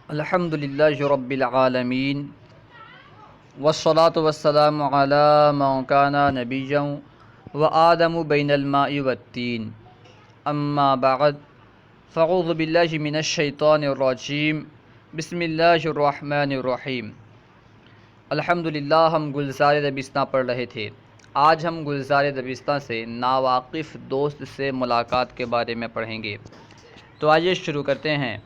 الحمد للہ رب العالمین والصلاة والسلام علی من کان نبیا وآدم بین الماء والتین اما بعد فاعوذ باللہ من الشیطان الرجیم بسم اللہ الرحمن الرحیم۔ الحمد للہ ہم گلزار دبستہ پڑھ رہے تھے۔ آج ہم گلزار دبستہ سے ناواقف دوست سے ملاقات کے بارے میں پڑھیں گے، تو آئیے شروع کرتے ہیں۔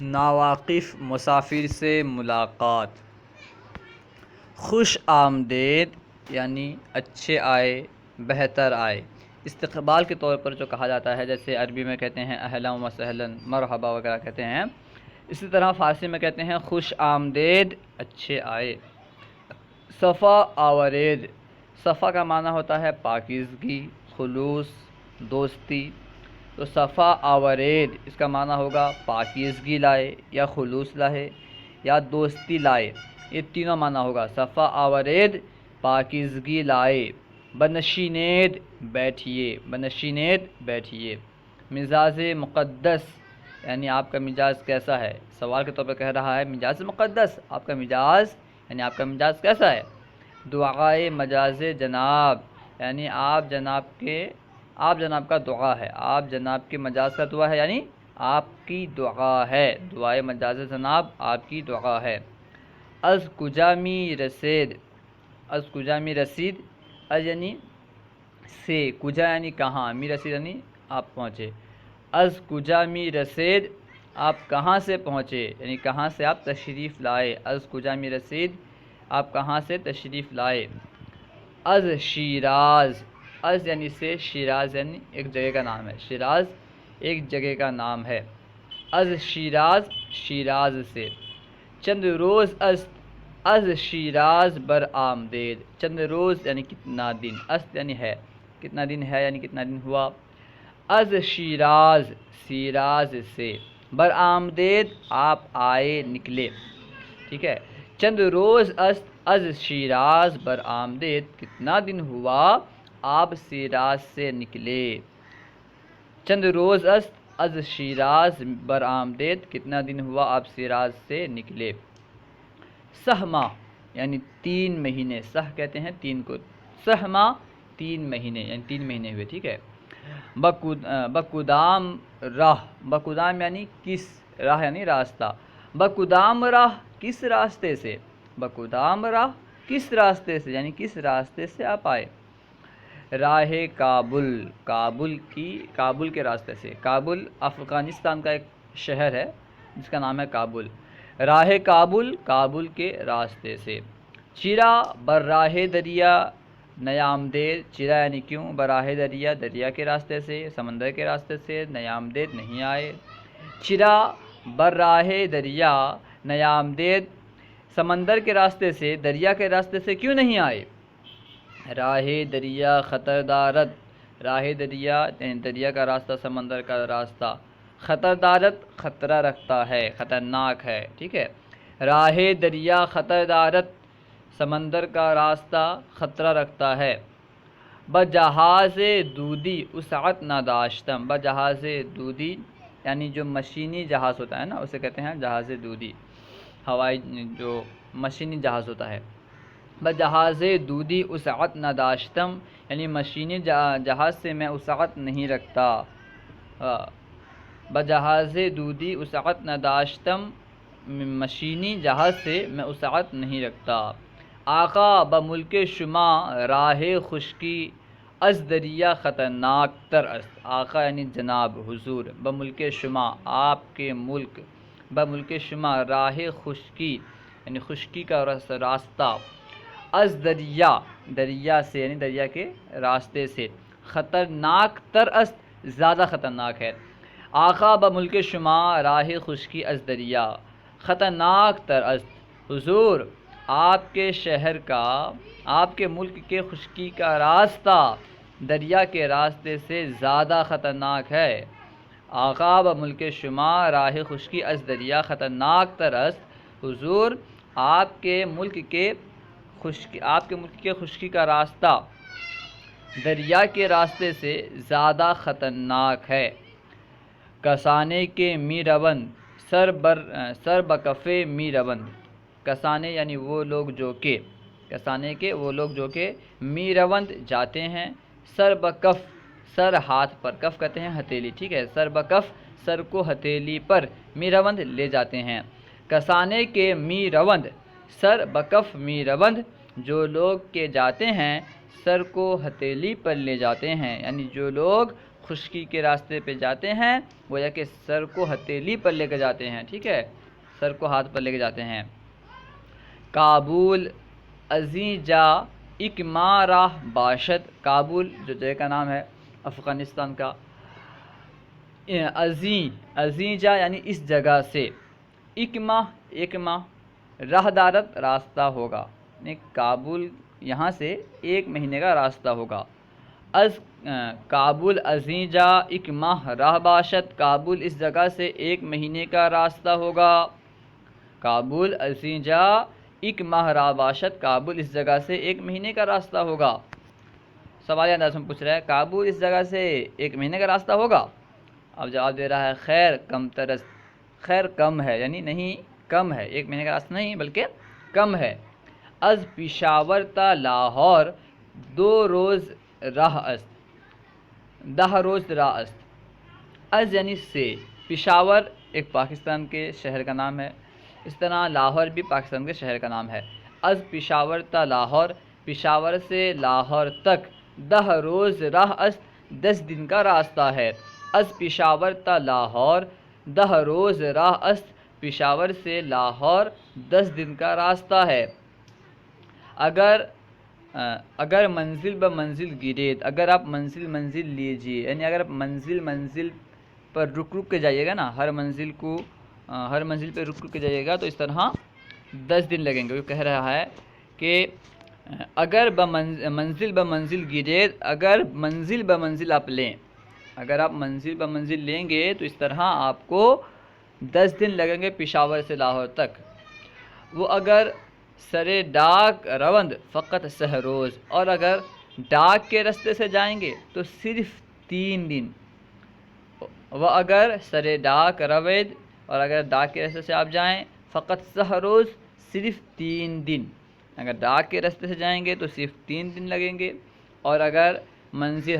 ناواقف مسافر سے ملاقات۔ خوش آمدید یعنی اچھے آئے، بہتر آئے، استقبال کے طور پر جو کہا جاتا ہے، جیسے عربی میں کہتے ہیں اہلا و سہلا، مرحبا وغیرہ کہتے ہیں، اسی طرح فارسی میں کہتے ہیں خوش آمدید، اچھے آئے۔ صفا آورید، صفا کا معنی ہوتا ہے پاکیزگی، خلوص، دوستی، تو صفا آورید اس کا معنی ہوگا پاکیزگی لائے یا خلوص لائے یا دوستی لائے، یہ تینوں معنی ہوگا۔ صفا آورید پاکیزگی لائے۔ بنشینید بیٹھیے، بنشینید بیٹھیے۔ مزاج مقدس یعنی آپ کا مزاج کیسا ہے، سوال کے طور پہ کہہ رہا ہے مزاج مقدس، آپ کا مزاج یعنی آپ کا مزاج کیسا ہے۔ دعائے مجاز جناب یعنی آپ جناب کا دعا ہے، آپ جناب کے مجاز کا دعا ہے یعنی آپ کی دعا ہے، دعائے مجاز جناب آپ کی دعا ہے۔ از کجا می رسید، از کجا می رسید، از یعنی سے، کجا یعنی کہاں، می رسید یعنی آپ پہنچے۔ از کجا می رسید آپ کہاں سے پہنچے یعنی کہاں سے آپ تشریف لائے، از کجا می رسید آپ کہاں سے تشریف لائے۔ از شیراز، از یعنی سے، شیراز یعنی ایک جگہ کا نام ہے، شیراز ایک جگہ کا نام ہے۔ از شیراز، شیراز سے۔ چند روز از شیراز بر آمدید، چند روز یعنی کتنا دن، است یعنی ہے، کتنا دن ہے یعنی کتنا دن ہوا۔ از شیراز، شیراز سے۔ بر آمدید آپ آئے، نکلے، ٹھیک ہے۔ چند روز از شیراز بر آمدید، کتنا دن ہوا آپ شیراز سے نکلے۔ چند روز از شیراز بر آمدید، کتنا دن ہوا آپ شیراز سے نکلے۔ سہما یعنی 3 مہینے، سہ کہتے ہیں 3 کو، سہما 3 مہینے یعنی 3 مہینے ہوئے، ٹھیک ہے۔ بکدام راہ، بکدام یعنی کس، راہ یعنی راستہ، بکدام راہ کس راستے سے، بکدام راہ کس راستے سے یعنی کس راستے سے آپ آئے۔ راہ کابل، کابل کے راستے سے، کابل افغانستان کا ایک شہر ہے جس کا نام ہے کابل۔ راہ کابل، کابل کے راستے سے۔ چرا براہ دریا نیامدید، چرا یعنی کیوں، براہ دریا دریا کے راستے سے، سمندر کے راستے سے، نیامدید نہیں آئے۔ چرا براہ دریا نیامدید، سمندر کے راستے سے، دریا کے راستے سے کیوں نہیں آئے۔ راہ دریا خطردارت، راہ دریا یعنی دریا کا راستہ، سمندر کا راستہ، خطردارت خطرہ رکھتا ہے، خطرناک ہے، ٹھیک ہے۔ راہ دریا خطردارت، سمندر کا راستہ خطرہ رکھتا ہے۔ بجہاز دودی وسعت نداشتم، بجہاز دودی یعنی جو مشینی جہاز ہوتا ہے نا، اسے کہتے ہیں جہاز دودی، ہوائی جو مشینی جہاز ہوتا ہے۔ بجہاز دودی وسعت نداشتم یعنی مشینی جہاز سے میں وسعت نہیں رکھتا، بجہاز دودی وسعت نداشتم، مشینی جہاز سے میں وسعت نہیں رکھتا۔ آقا بملک شما راہ خشکی از دریا خطرناک تر است، آقا یعنی جناب، حضور، بملک شما آپ کے ملک، بملک شما راہ خشکی یعنی خشکی کا راستہ، از دریا دریا سے یعنی دریا کے راستے سے، خطرناک تر است زیادہ خطرناک ہے۔ آقا بملک شما راہ خشکی از دریا خطرناک تر است، حضور آپ کے شہر کا، آپ کے ملک کے خشکی کا راستہ دریا کے راستے سے زیادہ خطرناک ہے۔ آقا بملک شما راہ خشکی از دریا خطرناک تر است، حضور آپ کے ملک کے خشکی کا راستہ دریا کے راستے سے زیادہ خطرناک ہے۔ کسانے کے می روند سر بکف می روند، کسانے یعنی وہ لوگ جو کہ، کسانے کے وہ لوگ جو کہ می روند جاتے ہیں، سر بکف سر ہاتھ پر، کف کہتے ہیں ہتھیلی، ٹھیک ہے، سر بکف سر کو ہتھیلی پر، می روند لے جاتے ہیں، کسانے کے می روند سر بکف می روند، جو لوگ کے جاتے ہیں سر کو ہتھیلی پر لے جاتے ہیں، یعنی جو لوگ خشکی کے راستے پہ جاتے ہیں وہ یا کہ سر کو ہتھیلی پر لے کے جاتے ہیں، ٹھیک ہے، سر کو ہاتھ پر لے کے جاتے ہیں۔ کابل ازیں جا ایک ماہ راہ باشد، کابل جو جگہ کا نام ہے افغانستان کا، ازیں جا یعنی اس جگہ سے، ایک ماہ راہ دارت راستہ ہوگا، یعنی کابل یہاں سے 1 مہینے کا راستہ ہوگا۔ از کابل ازیں جا ایک ماہ راہ باشد، کابل اس جگہ سے 1 مہینے کا راستہ ہوگا۔ کابل ازیں جا ایک ماہ راہ باشد، کابل اس جگہ سے 1 مہینے کا راستہ ہوگا۔ سوال انداز میں پوچھ رہا ہے کابل اس جگہ سے 1 مہینے کا راستہ ہوگا، اب جواب دے رہا ہے خیر کم ترس، خیر کم ہے، یعنی نہیں کم ہے، 1 مہینے کا راستہ نہیں بلکہ کم ہے۔ از پشاور تا لاہور 2 روز راہ است، 10 روز راہ است، از یعنی سے، پشاور ایک پاکستان کے شہر کا نام ہے، اس طرح لاہور بھی پاکستان کے شہر کا نام ہے۔ از پشاور تا لاہور، پشاور سے لاہور تک 10 روز راہ است، 10 دن کا راستہ ہے۔ از پشاور تا لاہور 10 روز راہ است، پشاور سے لاہور 10 دن کا راستہ ہے۔ اگر منزل بہ منزل گرید، اگر آپ منزل لیجیے، یعنی اگر آپ منزل پر رک کے جائیے گا نا، ہر منزل پہ رک کے جائیے گا تو اس طرح 10 دن لگیں گے۔ وہ کہہ رہا ہے کہ اگر منزل بہ منزل گرید، اگر منزل بہ منزل آپ لیں، اگر آپ منزل بہ منزل لیں گے تو اس طرح آپ کو 10 دن لگیں گے پشاور سے لاہور تک۔ وہ اگر سرے ڈاک روند فقط 6 روز، اور اگر ڈاک کے رستے سے جائیں گے تو صرف 3 دن۔ وہ اگر سرے ڈاک روید، اور اگر ڈاک کے رستے سے آپ جائیں فقط 6 روز، صرف 3 دن، اگر ڈاک کے رستے سے جائیں گے تو صرف 3 دن لگیں گے، اور اگر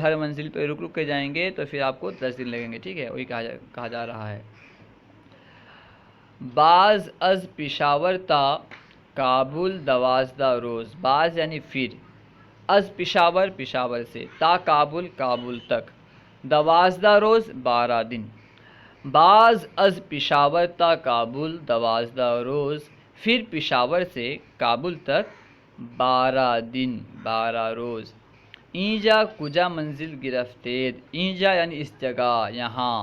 ہر منزل پہ رک کے جائیں گے تو پھر آپ کو 10 دن لگیں گے، ٹھیک ہے، وہی کہا جا رہا ہے۔ بعض از پشاور تا کابل 12 روز، بعض یعنی پھر، از پشاور سے، تا کابل تک، 12 روز 12 دن۔ بعض از پشاور تا کابل 12 روز، پھر پشاور سے کابل تک 12 دن 12 روز۔ اینجا کجا منزل گرفتید، اینجا یعنی اس جگہ، یہاں،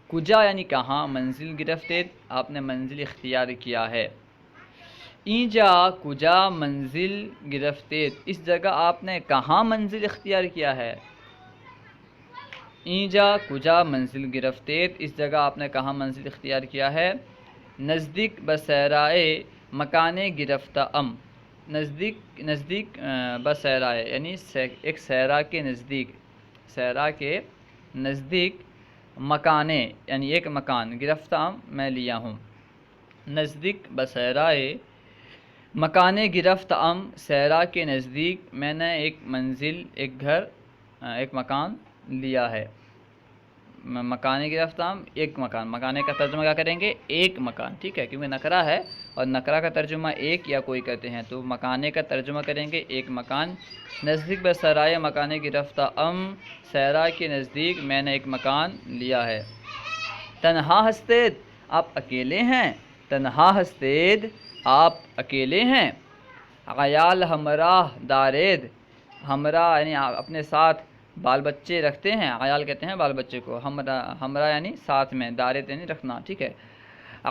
کجا یعنی کہاں، منزل گرفتید آپ نے منزل اختیار کیا ہے۔ اینجا کجا منزل گرفتید، اس جگہ آپ نے کہاں منزل اختیار کیا ہے۔ اینجا کجا منزل گرفتید، اس جگہ آپ نے کہاں منزل اختیار کیا ہے۔ نزدیک بصحرائے مکان گرفتہ ام، نزدیک بصحرائے یعنی ایک صحرا کے نزدیک، صحرا کے نزدیک، مکانے یعنی ایک مکان، گرفتہ ام میں لیا ہوں، نزدیک بصحرائے مکان گرفت ام، صحرا کے نزدیک میں نے ایک منزل، ایک گھر، ایک مکان لیا ہے۔ مکان گرفت ام ایک مکان، مکانے کا ترجمہ کیا کریں گے، ایک مکان، ٹھیک ہے، کیونکہ نکرہ ہے اور نکرہ کا ترجمہ ایک یا کوئی کرتے ہیں، تو مکانے کا ترجمہ کریں گے ایک مکان۔ نزدیک بصحرائے مکان گرفتہ ام، صحرا کے نزدیک میں نے ایک مکان لیا ہے۔ تنہا ہستید، آپ اکیلے ہیں، تنہا ہستید آپ اکیلے ہیں۔ عیال ہمراہ دارید، ہمراہ یعنی اپنے ساتھ بال بچے رکھتے ہیں، عیال کہتے ہیں بال بچے کو، ہمراہ یعنی ساتھ میں، دارید یعنی رکھنا، ٹھیک ہے۔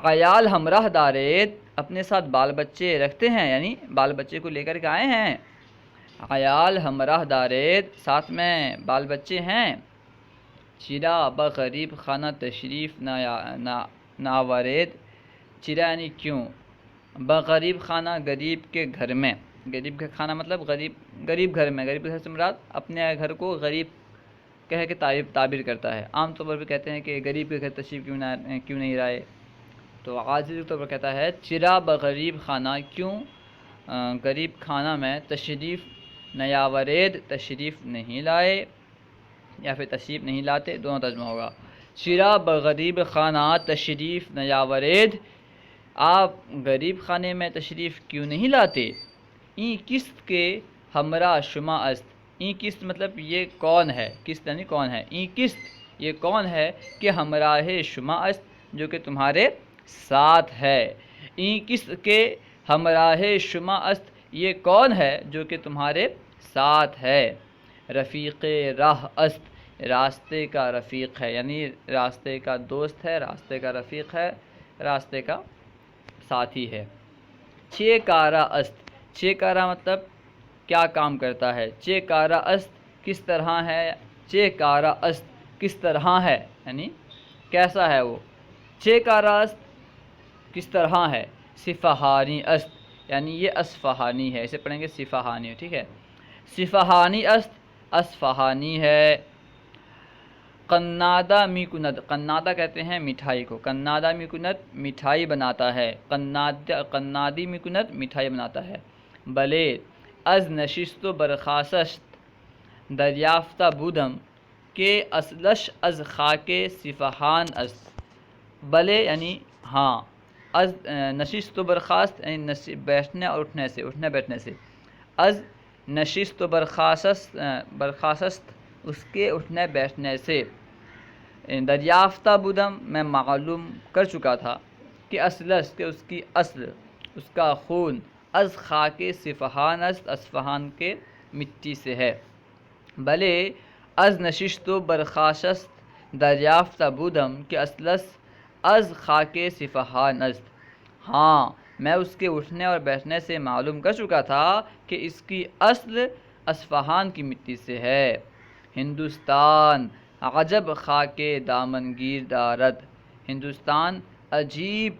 عیال ہمراہ دارید، اپنے ساتھ بال بچے رکھتے ہیں، یعنی بال بچے کو لے کر کے آئے ہیں۔ عیال ہمراہ دارید، ساتھ میں بال بچے ہیں۔ چرا بغریب خانہ تشریف ناورید، چرا یعنی کیوں، بغریب خانہ غریب کے گھر میں، غریب کا کھانا مطلب غریب گھر میں، غریب گھر سے مراد اپنے گھر کو غریب کہہ کے تعبیر کرتا ہے۔ عام طور پر بھی کہتے ہیں کہ غریب کے گھر تشریف کیوں نہیں لائے، تو عاجزی کے طور پر کہتا ہے چرا بغریب خانہ، کیوں غریب خانہ میں تشریف نیاورید، تشریف نہیں لائے، یا پھر تشریف نہیں لاتے، دونوں ترجمہ ہوگا۔ چرا بغریب خانہ تشریف نیاورید، آپ غریب خانے میں تشریف کیوں نہیں لاتے؟ این قسط کے ہمراہ شما است، این قسط مطلب یہ کون ہے، قسط یعنی کون ہے، این قسط یہ کون ہے کہ ہمراہ شما است جو کہ تمہارے ساتھ ہے، این قسط کے ہمراہ شما است یہ کون ہے جو کہ تمہارے ساتھ ہے، رفیق راہ است راستے کا رفیق ہے، یعنی راستے کا دوست ہے، راستے کا رفیق ہے، راستے کا ساتھی ہے۔ چے کارا است، چے کارا مطلب کیا کام کرتا ہے، چے کارا است کس طرح ہے، چے کارا است کس طرح ہے یعنی کیسا ہے وہ، چے کارا است کس طرح ہے، صفہانی است یعنی یہ اصفہانی ہے، اسے پڑھیں گے صفہانی، ٹھیک ہے، صفہانی است اصفہانی ہے۔ قنادہ می کند، قنادہ کہتے ہیں مٹھائی کو، قنادہ می کند مٹھائی بناتا ہے، قنادی می کند مٹھائی بناتا ہے۔ بلے از نشست و برخاست دریافتہ بودم کہ اصلش از خاک صفحان است، بلے یعنی ہاں، از نشست و برخاست یعنی بیٹھنے اور اٹھنے سے، اٹھنے بیٹھنے سے، از نشست و برخاست اس کے اٹھنے بیٹھنے سے، دریافتہ بودم میں معلوم کر چکا تھا کہ اصلش کہ اس کی اصل، اس کا خون، از خاک صفحان است اصفہان کے مٹی سے ہے، بلے از نشست و برخاست دریافتہ بودم کہ اصلش از خاک صفحان است، ہاں میں اس کے اٹھنے اور بیٹھنے سے معلوم کر چکا تھا کہ اس کی اصل اصفہان کی مٹی سے ہے۔ ہندوستان عجب خاک دامن گیر دارد، ہندوستان عجیب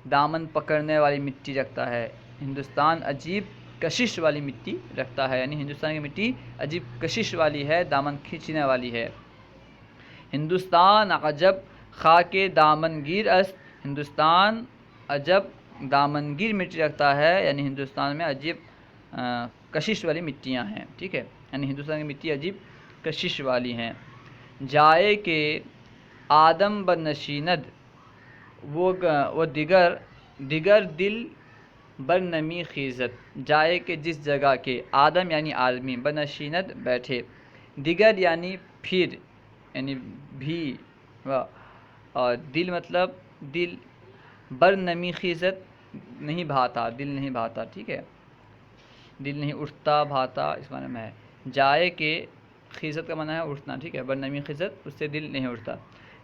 دامن پکڑنے والی مٹی رکھتا ہے، ہندوستان عجیب کشش والی مٹی رکھتا ہے، یعنی ہندوستان کی مٹی عجیب کشش والی ہے، دامن کھینچنے والی ہے۔ ہندوستان عجب خاک دامن گیر است، ہندوستان عجب دامن گیر مٹی رکھتا ہے، یعنی ہندوستان میں عجیب کشش والی مٹیاں ہیں، ٹھیک ہے، یعنی ہندوستان کی مٹی عجیب کشش والی ہیں۔ جائے کہ آدم بنشیند وہ دیگر دل برنمی خیزت، جائے کہ جس جگہ کے، آدم یعنی آدمی، بنشیند بیٹھے، دیگر یعنی پھر یعنی بھی، اور دل مطلب دل، برنمی خیزت نہیں بھاتا، دل نہیں بھاتا، ٹھیک ہے، دل نہیں اٹھتا بھاتا اس معنی میں ہے، جائے کہ خیزت کا معنی ہے اٹھنا، ٹھیک ہے، برنمی خیزت اس سے دل نہیں اٹھتا،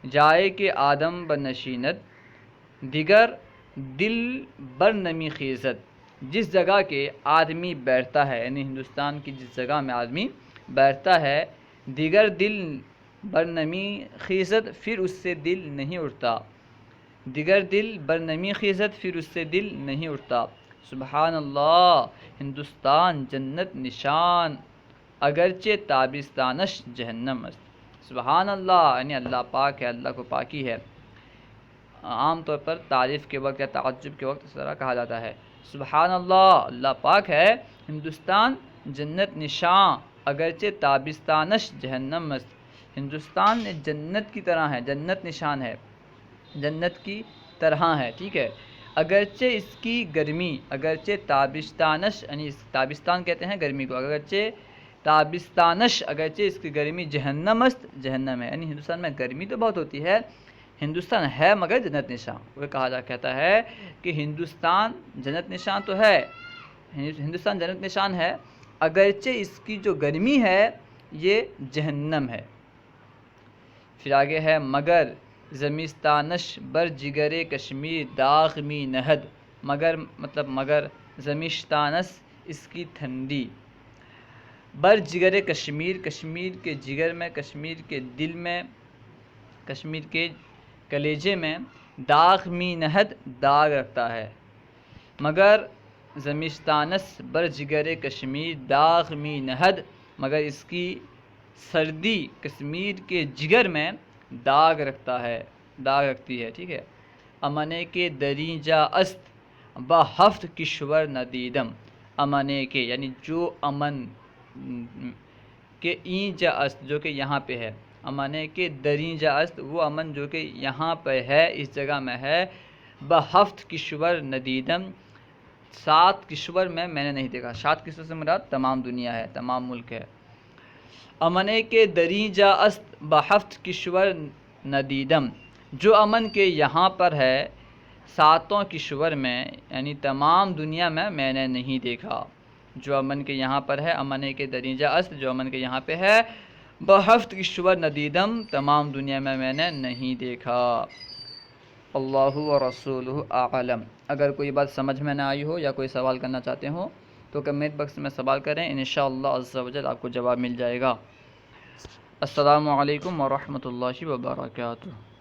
جائے کہ آدم بنشیند دیگر دل برنمی خیزت، جس جگہ کے آدمی بیٹھتا ہے، یعنی ہندوستان کی جس جگہ میں آدمی بیٹھتا ہے، دیگر دل برنمی خیزت پھر اس سے دل نہیں اٹھتا، دیگر دل برنمی خیزت پھر اس سے دل نہیں اٹھتا۔ سبحان اللہ، ہندوستان جنت نشان اگرچہ تابستانش جہنم است، سبحان اللہ یعنی اللہ پاک ہے، اللہ کو پاکی ہے۔ عام طور پر تعریف کے وقت یا تعجب کے وقت اس طرح کہا جاتا ہے، سبحان اللہ، اللہ پاک ہے، ہندوستان جنت نشان اگرچہ تابستانش جہنم است، ہندوستان جنت کی طرح ہے، جنت نشان ہے، جنت کی طرح ہے، ٹھیک ہے، اگرچہ اس کی گرمی، اگرچہ تابستانش یعنی تابستان کہتے ہیں گرمی کو، اگرچہ تابستانش اگرچہ اس کی گرمی جہنم است جہنم ہے، یعنی ہندوستان میں گرمی تو بہت ہوتی ہے، ہندوستان ہے مگر جنت نشان، وہ کہتا ہے کہ ہندوستان جنت نشان تو ہے، ہندوستان جنت نشان ہے، اگرچہ اس کی جو گرمی ہے یہ جہنم ہے۔ پھر آگے ہے مگر زمستانش بر جگر کشمیر داغ می نہد، مگر مطلب مگر، زمستانس اس کی ٹھنڈی، بر جگر کشمیر کشمیر کے جگر میں، کشمیر کے دل میں، کشمیر کے کلیجے میں، داغ می نہد داغ رکھتا ہے، مگر زمستانس بر جگر کشمیر داغ می نہد، مگر اس کی سردی کشمیر کے جگر میں داغ رکھتی ہے، ٹھیک ہے۔ امنے کے دریجہ است بہفت کشور ندیدم، امنے کے یعنی جو امن کے اینجا است جو کہ یہاں پہ ہے، امنے کے دریجہ است وہ امن جو کہ یہاں پہ ہے، اس جگہ میں ہے، بہفت کشور ندیدم 7 کشور میں نے نہیں دیکھا۔ 7 کشور سے مراد تمام دنیا ہے، تمام ملک ہے۔ امنے کے دریجہ است بہفت کشور ندیدم، جو امن کے یہاں پر ہے 7 کشور میں یعنی تمام دنیا میں نے نہیں دیکھا۔ جو امن کے یہاں پر ہے، امن کے دریجہ است جو امن کے یہاں پہ ہے، بہفت کشور ندیدم تمام دنیا میں نے نہیں دیکھا۔ اللہ و رسولہ اعلم۔ اگر کوئی بات سمجھ میں نہ آئی ہو یا کوئی سوال کرنا چاہتے ہو تو کمنٹ باکس میں سوال کریں، انشاءاللہ عز و جل آپ کو جواب مل جائے گا۔ السلام علیکم ورحمۃ اللہ وبرکاتہ۔